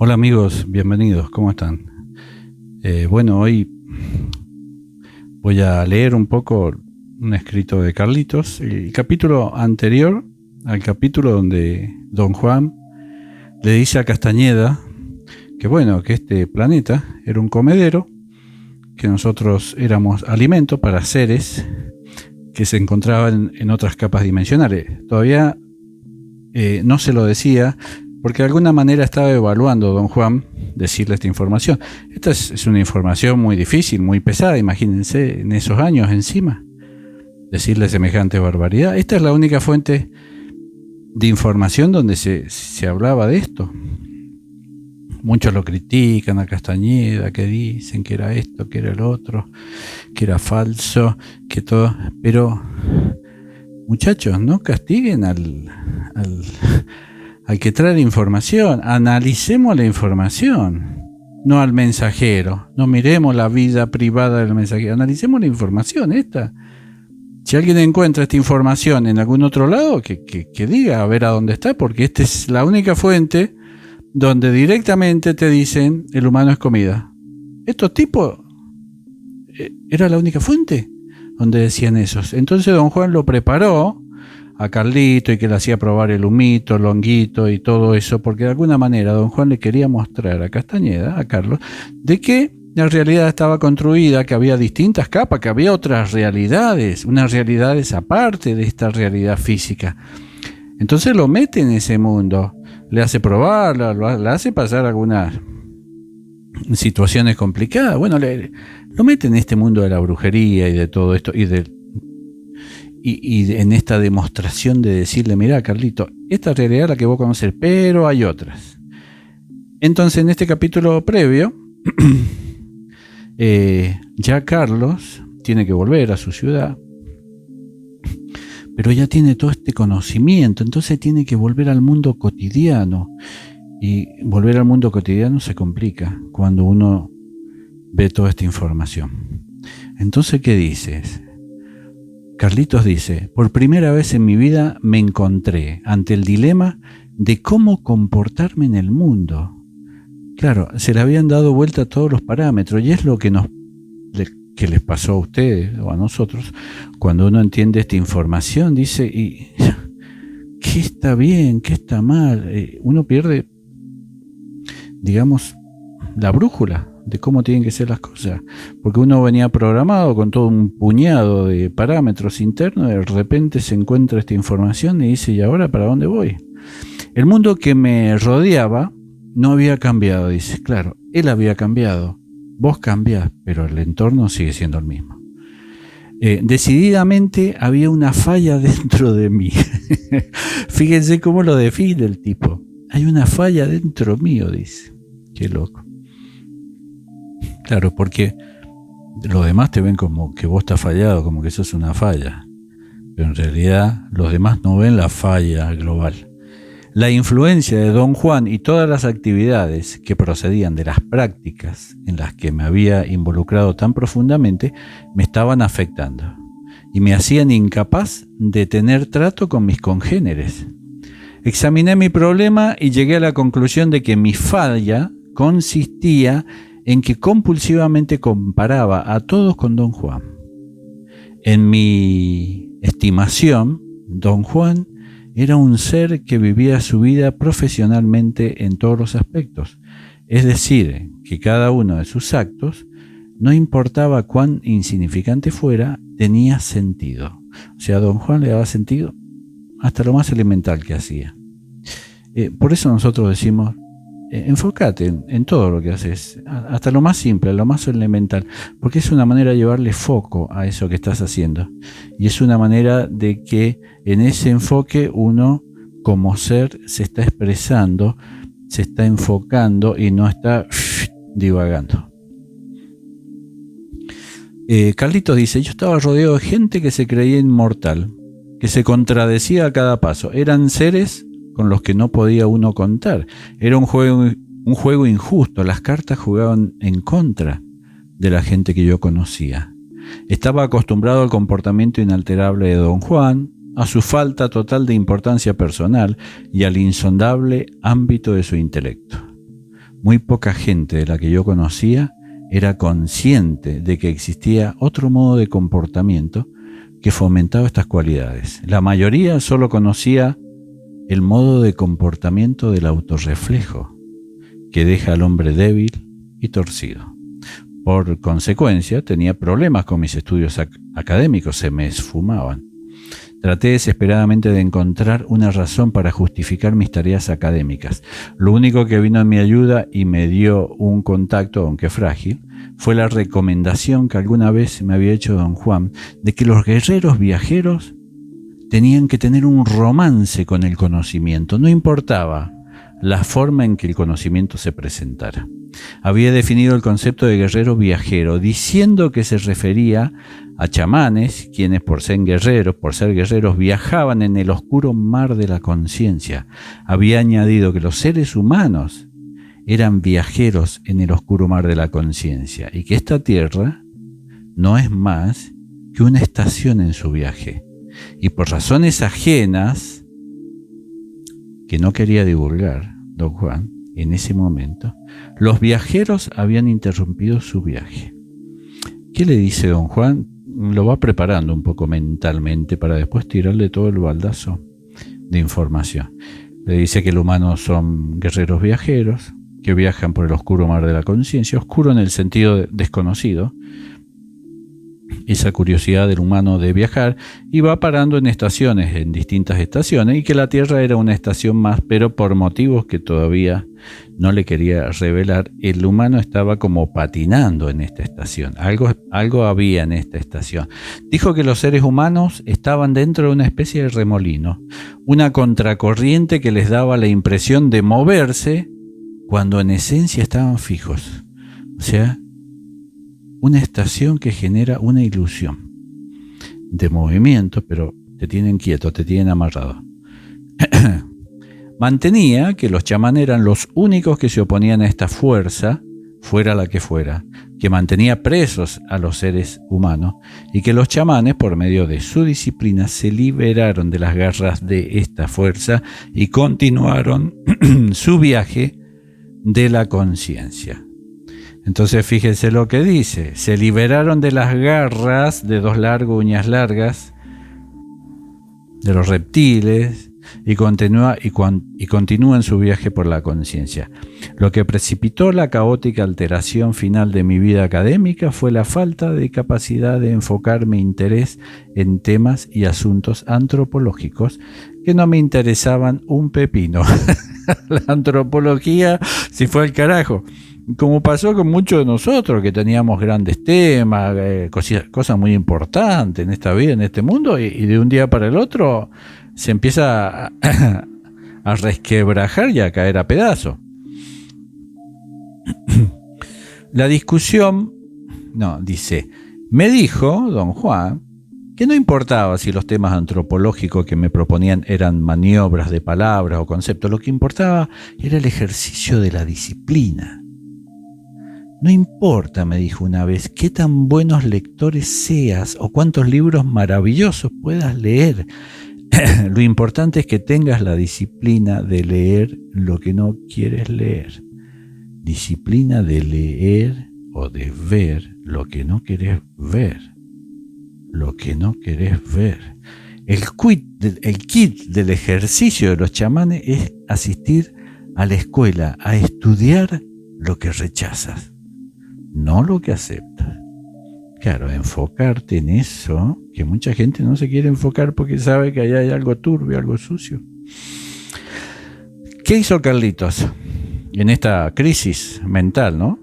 Hola amigos, bienvenidos, ¿cómo están? Bueno, hoy voy a leer un poco un escrito de Carlitos, el capítulo anterior al capítulo donde Don Juan le dice a Castañeda que bueno, que este planeta era un comedero, que nosotros éramos alimento para seres que se encontraban en otras capas dimensionales. Todavía no se lo decía, porque de alguna manera estaba evaluando Don Juan decirle esta información. Esta es una información muy difícil, muy pesada, imagínense, en esos años encima, decirle semejante barbaridad. Esta es la única fuente de información donde se hablaba de esto. Muchos lo critican a Castañeda, que dicen que era esto, que era el otro, que era falso, que todo. Pero, muchachos, no castiguen al que trae la información. Analicemos la información, no al mensajero. No miremos la vida privada del mensajero. Analicemos la información esta. Si alguien encuentra esta información en algún otro lado, que diga a ver a dónde está, porque esta es la única fuente donde directamente te dicen el humano es comida. Estos tipos era la única fuente donde decían esos. Entonces Don Juan lo preparó a Carlito y que le hacía probar el humito, el honguito y todo eso, porque de alguna manera Don Juan le quería mostrar a Castañeda, a Carlos, de que la realidad estaba construida, que había distintas capas, que había otras realidades, unas realidades aparte de esta realidad física. Entonces lo mete en ese mundo, le hace probar, le hace pasar algunas situaciones complicadas. Bueno, lo mete en este mundo de la brujería y de todo esto, y en esta demostración de decirle, mirá, Carlito, esta realidad es la que vos conocés, pero hay otras. Entonces, en este capítulo previo, ya Carlos tiene que volver a su ciudad, pero ya tiene todo este conocimiento, entonces tiene que volver al mundo cotidiano. Y volver al mundo cotidiano se complica cuando uno ve toda esta información. Entonces, ¿qué dices? Carlitos dice, por primera vez en mi vida me encontré ante el dilema de cómo comportarme en el mundo. Claro, se le habían dado vuelta todos los parámetros y es lo que que les pasó a ustedes o a nosotros cuando uno entiende esta información. Dice, ¿y qué está bien, qué está mal? Uno pierde, digamos, la brújula de cómo tienen que ser las cosas, porque uno venía programado con todo un puñado de parámetros internos, de repente se encuentra esta información y dice, ¿y ahora para dónde voy? El mundo que me rodeaba no había cambiado, dice. Claro, él había cambiado, vos cambiás, pero el entorno sigue siendo el mismo. Decididamente había una falla dentro de mí. Fíjense cómo lo define el tipo. Hay una falla dentro mío, dice. Qué loco. Claro, porque los demás te ven como que vos estás fallado, como que sos una falla. Pero en realidad los demás no ven la falla global. La influencia de Don Juan y todas las actividades que procedían de las prácticas en las que me había involucrado tan profundamente me estaban afectando y me hacían incapaz de tener trato con mis congéneres. Examiné mi problema y llegué a la conclusión de que mi falla consistía en que compulsivamente comparaba a todos con Don Juan. En mi estimación, Don Juan era un ser que vivía su vida profesionalmente en todos los aspectos, es decir, que cada uno de sus actos, no importaba cuán insignificante fuera, tenía sentido. O sea, a Don Juan le daba sentido hasta lo más elemental que hacía. Por eso nosotros decimos, enfócate en todo lo que haces, hasta lo más simple, lo más elemental, porque es una manera de llevarle foco a eso que estás haciendo. Y es una manera de que en ese enfoque uno, como ser, se está expresando, se está enfocando y no está divagando. Carlitos dice, yo estaba rodeado de gente que se creía inmortal, que se contradecía a cada paso. Eran seres con los que no podía uno contar. Era un juego injusto. Las cartas jugaban en contra de la gente que yo conocía. Estaba acostumbrado al comportamiento inalterable de Don Juan, a su falta total de importancia personal y al insondable ámbito de su intelecto. Muy poca gente de la que yo conocía era consciente de que existía otro modo de comportamiento que fomentaba estas cualidades. La mayoría solo conocía el modo de comportamiento del autorreflejo, que deja al hombre débil y torcido. Por consecuencia, tenía problemas con mis estudios académicos, se me esfumaban. Traté desesperadamente de encontrar una razón para justificar mis tareas académicas. Lo único que vino en mi ayuda y me dio un contacto, aunque frágil, fue la recomendación que alguna vez me había hecho don Juan de que los guerreros viajeros tenían que tener un romance con el conocimiento, no importaba la forma en que el conocimiento se presentara. Había definido el concepto de guerrero viajero, diciendo que se refería a chamanes, quienes por ser guerreros, viajaban en el oscuro mar de la conciencia. Había añadido que los seres humanos eran viajeros en el oscuro mar de la conciencia y que esta tierra no es más que una estación en su viaje. Y por razones ajenas, que no quería divulgar don Juan en ese momento, los viajeros habían interrumpido su viaje. ¿Qué le dice don Juan? Lo va preparando un poco mentalmente para después tirarle todo el baldazo de información. Le dice que los humanos son guerreros viajeros, que viajan por el oscuro mar de la conciencia, oscuro en el sentido desconocido, esa curiosidad del humano de viajar, y va parando en estaciones, en distintas estaciones, y que la Tierra era una estación más, pero por motivos que todavía no le quería revelar, el humano estaba como patinando en esta estación. Algo había en esta estación. Dijo que los seres humanos estaban dentro de una especie de remolino, una contracorriente que les daba la impresión de moverse cuando en esencia estaban fijos. O sea, una estación que genera una ilusión de movimiento, pero te tienen quieto, te tienen amarrado. Mantenía que los chamanes eran los únicos que se oponían a esta fuerza, fuera la que fuera, que mantenía presos a los seres humanos, y que los chamanes, por medio de su disciplina, se liberaron de las garras de esta fuerza y continuaron su viaje de la conciencia. Entonces fíjense lo que dice: se liberaron de las garras de dos uñas largas de los reptiles y continúan su viaje por la conciencia. Lo que precipitó la caótica alteración final de mi vida académica fue la falta de capacidad de enfocar mi interés en temas y asuntos antropológicos que no me interesaban un pepino. La antropología se fue al carajo. Como pasó con muchos de nosotros, que teníamos grandes temas, cosas muy importantes en esta vida, en este mundo, y de un día para el otro se empieza a resquebrajar y a caer a pedazos. La discusión, dice, me dijo don Juan que no importaba si los temas antropológicos que me proponían eran maniobras de palabras o conceptos, lo que importaba era el ejercicio de la disciplina. No importa, me dijo una vez, qué tan buenos lectores seas o cuántos libros maravillosos puedas leer. Lo importante es que tengas la disciplina de leer lo que no quieres leer. Disciplina de leer o de ver lo que no querés ver. Lo que no querés ver. El kit del ejercicio de los chamanes es asistir a la escuela, a estudiar lo que rechazas, no lo que aceptas. Claro, enfocarte en eso, que mucha gente no se quiere enfocar porque sabe que allá hay algo turbio, algo sucio. ¿Qué hizo Carlitos en esta crisis mental, no?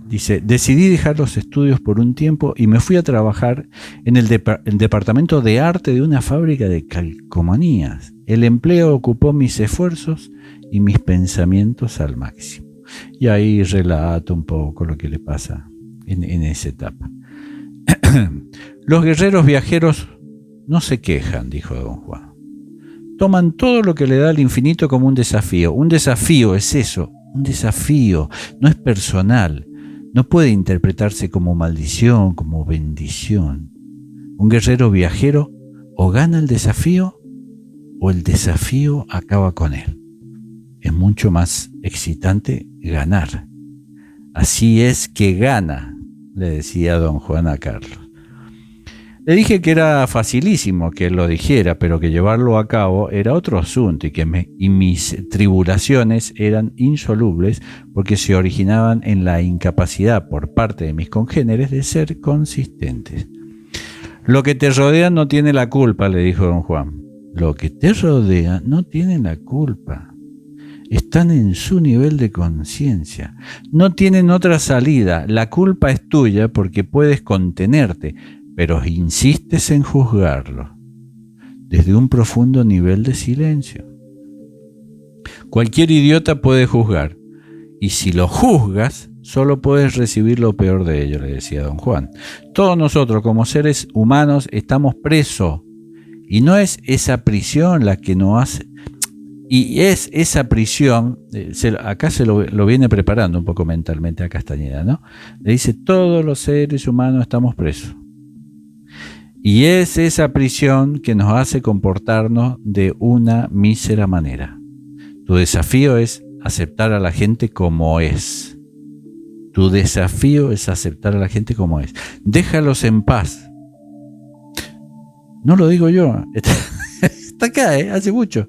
Dice, decidí dejar los estudios por un tiempo y me fui a trabajar en el departamento de arte de una fábrica de calcomanías. El empleo ocupó mis esfuerzos y mis pensamientos al máximo. Y ahí relato un poco lo que le pasa en esa etapa. Los guerreros viajeros no se quejan, dijo don Juan. Toman todo lo que le da el infinito como un desafío. Un desafío es eso, un desafío, no es personal. No puede interpretarse como maldición, como bendición. Un guerrero viajero o gana el desafío o el desafío acaba con él. es mucho más excitante ganar. Así es que gana, le decía don Juan a Carlos. Le dije que era facilísimo que él lo dijera, pero que llevarlo a cabo era otro asunto y mis tribulaciones eran insolubles porque se originaban en la incapacidad por parte de mis congéneres de ser consistentes. Lo que te rodea no tiene la culpa, le dijo don Juan. Lo que te rodea no tiene la culpa. Están en su nivel de conciencia. No tienen otra salida. La culpa es tuya porque puedes contenerte, pero insistes en juzgarlo desde un profundo nivel de silencio. Cualquier idiota puede juzgar, y si lo juzgas, solo puedes recibir lo peor de ello, le decía don Juan. Todos nosotros, como seres humanos, estamos presos, y no es esa prisión la que nos hace... Y es esa prisión, acá se lo viene preparando un poco mentalmente a Castañeda, ¿no? Le dice, todos los seres humanos estamos presos. Y es esa prisión que nos hace comportarnos de una mísera manera. Tu desafío es aceptar a la gente como es. Tu desafío es aceptar a la gente como es. Déjalos en paz. No lo digo yo. Está acá, hace mucho.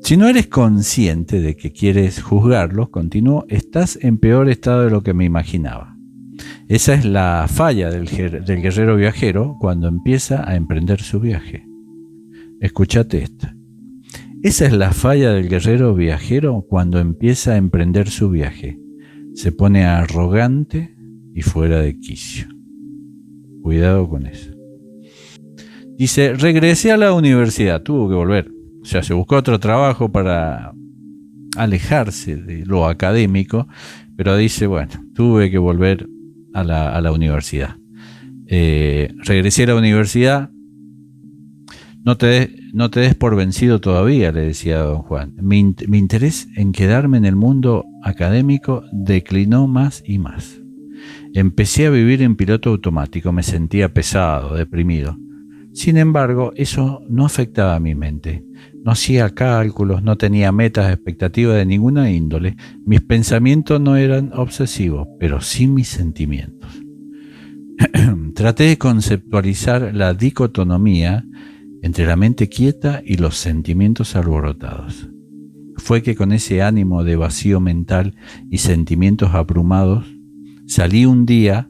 Si no eres consciente de que quieres juzgarlos, continúo, estás en peor estado de lo que me imaginaba. Esa es la falla del guerrero viajero cuando empieza a emprender su viaje. Escúchate esta. Esa es la falla del guerrero viajero cuando empieza a emprender su viaje. Se pone arrogante y fuera de quicio. Cuidado con eso. Dice, regresé a la universidad, tuvo que volver. O sea, se buscó otro trabajo para alejarse de lo académico, pero dice, bueno, tuve que volver a la universidad. Regresé a la universidad. No te des por vencido todavía, le decía don Juan. Mi interés en quedarme en el mundo académico declinó más y más. Empecé a vivir en piloto automático, me sentía pesado, deprimido. Sin embargo, eso no afectaba a mi mente. No hacía cálculos, no tenía metas, expectativas de ninguna índole. Mis pensamientos no eran obsesivos, pero sí mis sentimientos. Traté de conceptualizar la dicotomía entre la mente quieta y los sentimientos alborotados. Fue que con ese ánimo de vacío mental y sentimientos abrumados, salí un día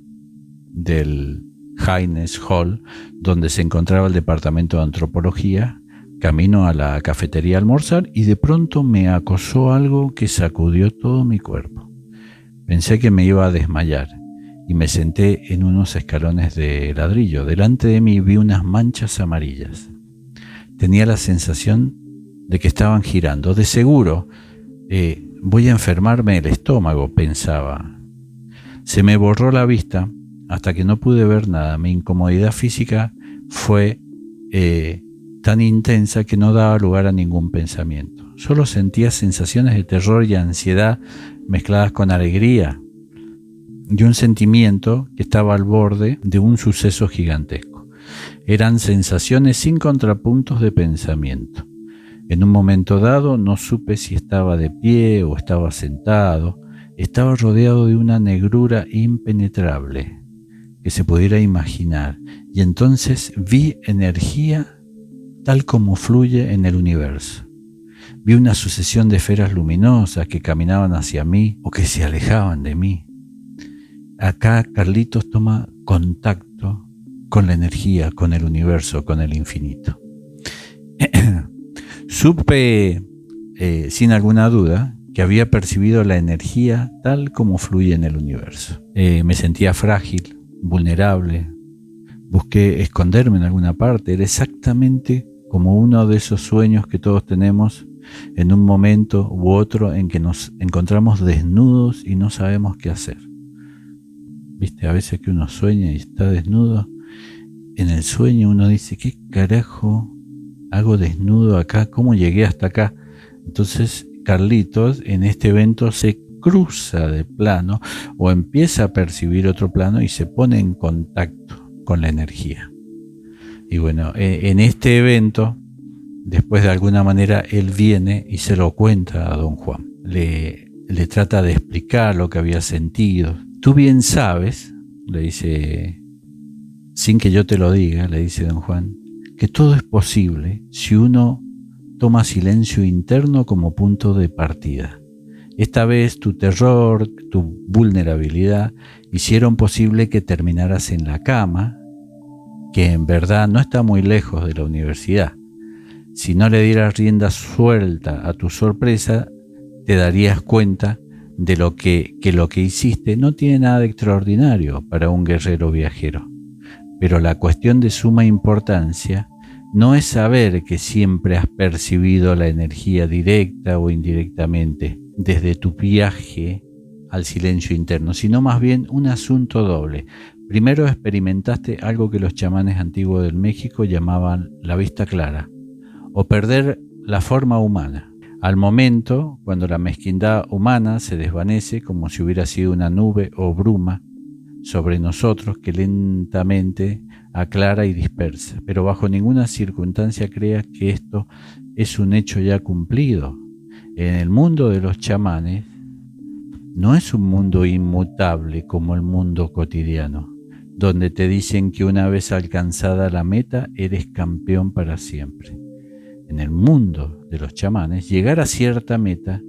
del Haines Hall, donde se encontraba el departamento de antropología, camino a la cafetería a almorzar, y de pronto me acosó algo que sacudió todo mi cuerpo. Pensé que me iba a desmayar y me senté en unos escalones de ladrillo. Delante de mí vi unas manchas amarillas. Tenía la sensación de que estaban girando. De seguro voy a enfermarme el estómago, pensaba. Se me borró la vista hasta que no pude ver nada. Mi incomodidad física fue tan intensa que no daba lugar a ningún pensamiento. Solo sentía sensaciones de terror y ansiedad mezcladas con alegría y un sentimiento que estaba al borde de un suceso gigantesco. Eran sensaciones sin contrapuntos de pensamiento. En un momento dado no supe si estaba de pie o estaba sentado. Estaba rodeado de una negrura impenetrable que se pudiera imaginar, y entonces vi energía tal como fluye en el universo. Vi una sucesión de esferas luminosas que caminaban hacia mí o que se alejaban de mí. Acá Carlitos toma contacto con la energía, con el universo, con el infinito. Supe, sin alguna duda, que había percibido la energía tal como fluye en el universo. Me sentía frágil, vulnerable. Busqué esconderme en alguna parte. Era exactamente como uno de esos sueños que todos tenemos en un momento u otro en que nos encontramos desnudos y no sabemos qué hacer. ¿Viste? A veces que uno sueña y está desnudo. En el sueño uno dice, ¿qué carajo hago desnudo acá? ¿Cómo llegué hasta acá? Entonces Carlitos en este evento se cruza de plano o empieza a percibir otro plano y se pone en contacto con la energía. Y bueno, en este evento después de alguna manera él viene y se lo cuenta a don Juan. Le trata de explicar lo que había sentido. Tú bien sabes, le dice, sin que yo te lo diga, le dice don Juan, que todo es posible si uno toma silencio interno como punto de partida. Esta vez tu terror, tu vulnerabilidad hicieron posible que terminaras en la cama, que en verdad no está muy lejos de la universidad. Si no le dieras rienda suelta a tu sorpresa, te darías cuenta de lo que hiciste no tiene nada de extraordinario para un guerrero viajero. Pero la cuestión de suma importancia no es saber que siempre has percibido la energía directa o indirectamente desde tu viaje al silencio interno, sino más bien un asunto doble. Primero experimentaste algo que los chamanes antiguos del México llamaban la vista clara, o perder la forma humana. Al momento, cuando la mezquindad humana se desvanece como si hubiera sido una nube o bruma sobre nosotros que lentamente aclara y dispersa, pero bajo ninguna circunstancia creas que esto es un hecho ya cumplido. En el mundo de los chamanes no es un mundo inmutable como el mundo cotidiano, donde te dicen que una vez alcanzada la meta eres campeón para siempre. En el mundo de los chamanes, llegar a cierta meta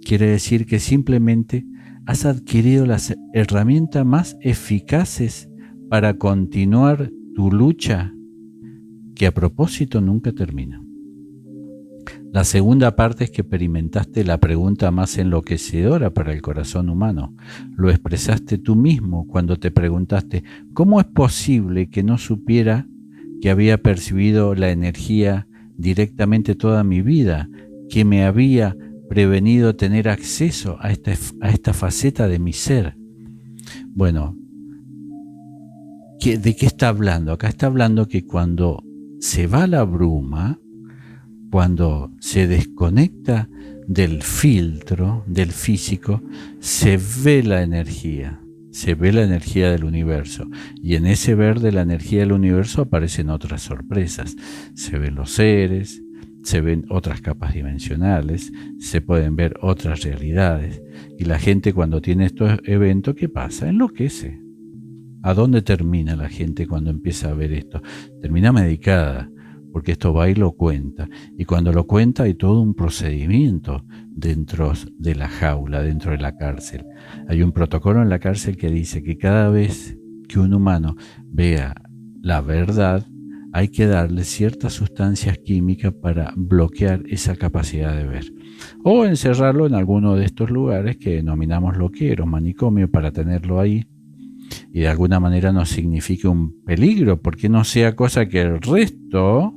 quiere decir que simplemente has adquirido las herramientas más eficaces para continuar tu lucha, que a propósito nunca termina. La segunda parte es que experimentaste la pregunta más enloquecedora para el corazón humano. Lo expresaste tú mismo cuando te preguntaste, ¿cómo es posible que no supiera que había percibido la energía directamente toda mi vida, que me había prevenido tener acceso a esta faceta de mi ser? Bueno, ¿de qué está hablando? Acá está hablando que cuando se va la bruma, cuando se desconecta del filtro, del físico, se ve la energía del universo. Y en ese ver de la energía del universo aparecen otras sorpresas. Se ven los seres, se ven otras capas dimensionales, se pueden ver otras realidades. Y la gente cuando tiene estos eventos, ¿qué pasa? Enloquece. ¿A dónde termina la gente cuando empieza a ver esto? Termina medicada, porque esto va y lo cuenta. Y cuando lo cuenta hay todo un procedimiento dentro de la jaula, dentro de la cárcel. Hay un protocolo en la cárcel que dice que cada vez que un humano vea la verdad, hay que darle ciertas sustancias químicas para bloquear esa capacidad de ver. O encerrarlo en alguno de estos lugares que denominamos loqueros, manicomio, para tenerlo ahí. Y de alguna manera nos significa un peligro, porque no sea cosa que el resto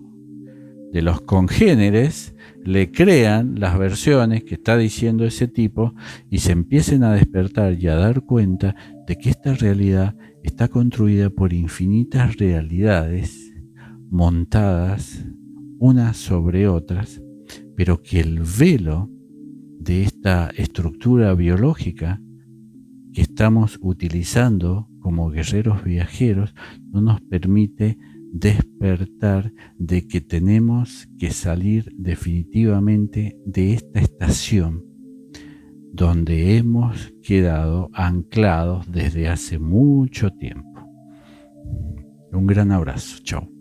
de los congéneres le crean las versiones que está diciendo ese tipo y se empiecen a despertar y a dar cuenta de que esta realidad está construida por infinitas realidades montadas unas sobre otras, pero que el velo de esta estructura biológica que estamos utilizando como guerreros viajeros no nos permite despertar de que tenemos que salir definitivamente de esta estación donde hemos quedado anclados desde hace mucho tiempo. Un gran abrazo. Chao.